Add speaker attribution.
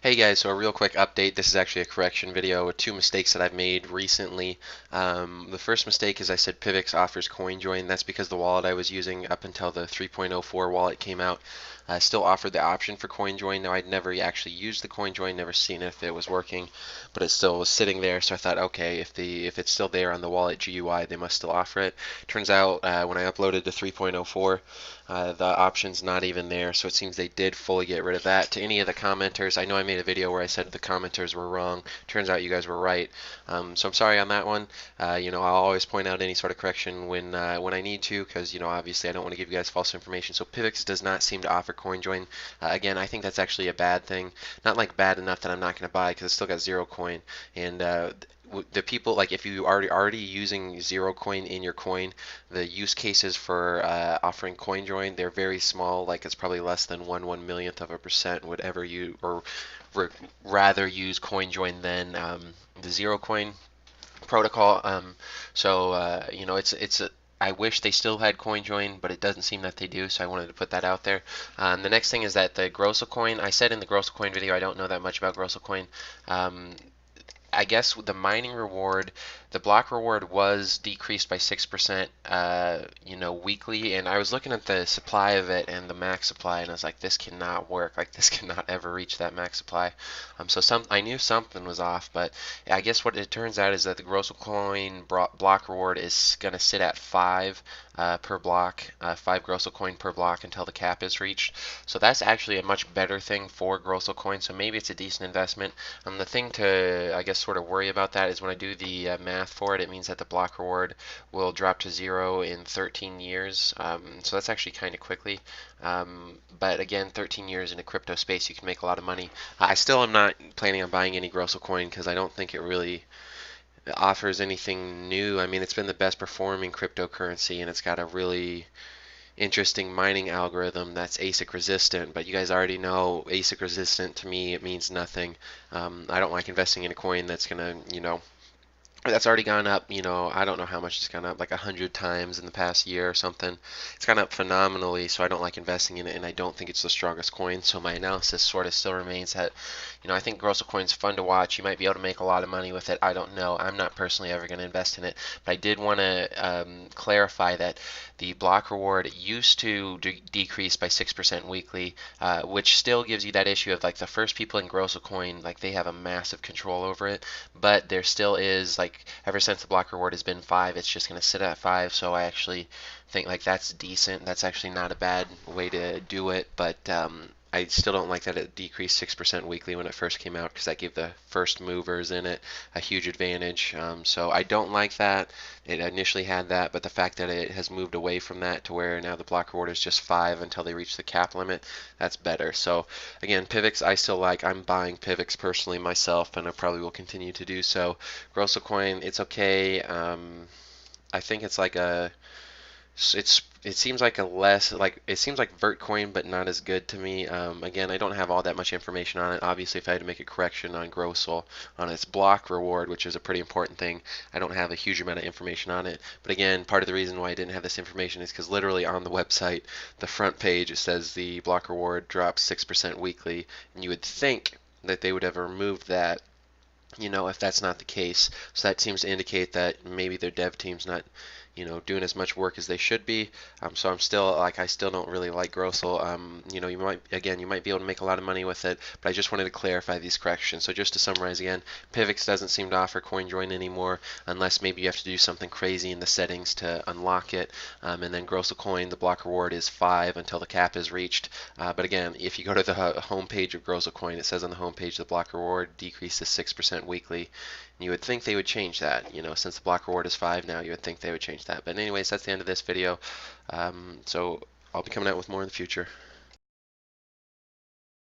Speaker 1: Hey guys, so a real quick update. This is actually a correction video with two mistakes that I've made recently. The first mistake is I said PIVX offers CoinJoin. That's because the wallet I was using up until the 3.04 wallet came out still offered the option for CoinJoin. Now I'd never actually used the CoinJoin, never seen if it was working, but it still was sitting there. So I thought, okay, if it's still there on the wallet GUI, they must still offer it. Turns out when I uploaded to 3.04, the option's not even there. So it seems they did fully get rid of that. To any of the commenters, I know I made a video where I said the commenters were wrong. Turns out you guys were right. So I'm sorry on that one. I'll always point out any sort of correction when I need to, because obviously I don't want to give you guys false information. So PIVX does not seem to offer CoinJoin. Again, I think that's actually a bad thing. Not like bad enough that I'm not going to buy, because it's still got Zerocoin. And the people, like, if you are already using Zerocoin in your coin, the use cases for offering CoinJoin, they're very small. Like, it's probably less than 1/1,000,000th of a percent would ever use or rather use CoinJoin than the Zerocoin protocol. It's I wish they still had CoinJoin, but it doesn't seem that they do, so I wanted to put that out there. The next thing is that the Groestlcoin, I said in the Groestlcoin video, I don't know that much about Groestlcoin. I guess the mining reward, the block reward was decreased by 6%, weekly. And I was looking at the supply of it and the max supply, and I was like, this cannot work. Like, this cannot ever reach that max supply. I knew something was off, but I guess what it turns out is that the Groestlcoin block reward is going to sit at 5 per block, 5 Groestlcoin per block until the cap is reached. So that's actually a much better thing for Groestlcoin. So maybe it's a decent investment. The thing to, I guess, sort of worry about that is when I do the math for it, it means that the block reward will drop to 0 in 13 years. So that's actually kind of quickly. But again, 13 years in a crypto space, you can make a lot of money. I still am not planning on buying any Groestlcoin because I don't think it really offers anything new. I mean, it's been the best performing cryptocurrency, and it's got a really interesting mining algorithm that's ASIC resistant, but you guys already know ASIC resistant to me, it means nothing. I don't like investing in a coin that's gonna, that's already gone up, I don't know how much it's gone up, like 100 times in the past year or something. It's gone up phenomenally, so I don't like investing in it, and I don't think it's the strongest coin. So my analysis sort of still remains that, I think Groestlcoin's fun to watch. You might be able to make a lot of money with it. I don't know. I'm not personally ever going to invest in it, but I did want to clarify that the block reward used to decrease by 6% weekly, which still gives you that issue of, like, the first people in Groestlcoin, like, they have a massive control over it, but there still is, like, ever since the block reward has been 5, it's just going to sit at 5. So I actually think, like, that's decent. That's actually not a bad way to do it, but I still don't like that it decreased 6% weekly when it first came out, because that gave the first movers in it a huge advantage. So I don't like that. It initially had that, but the fact that it has moved away from that to where now the block reward is just 5 until they reach the cap limit, that's better. So again, PIVX I still like. I'm buying PIVX personally myself, and I probably will continue to do so. Groestlcoin, it's okay. I think it's like it seems like it seems like Vertcoin, but not as good to me. Again, I don't have all that much information on it. Obviously, if I had to make a correction on Groestl on its block reward, which is a pretty important thing, I don't have a huge amount of information on it. But again, part of the reason why I didn't have this information is because literally on the website, the front page, it says the block reward drops 6% weekly, and you would think that they would have removed that, if that's not the case. So that seems to indicate that maybe their dev team's not, doing as much work as they should be. So I still don't really like Groestl. You might be able to make a lot of money with it, but I just wanted to clarify these corrections. So just to summarize again, PIVX doesn't seem to offer CoinJoin anymore, unless maybe you have to do something crazy in the settings to unlock it. And then Groestlcoin, the block reward is 5 until the cap is reached. But again, if you go to the home page of Groestlcoin, it says on the home page the block reward decreases 6% weekly. And you would think they would change that, since the block reward is 5 now, you would think they would change that. But anyways, that's the end of this video. So I'll be coming out with more in the future.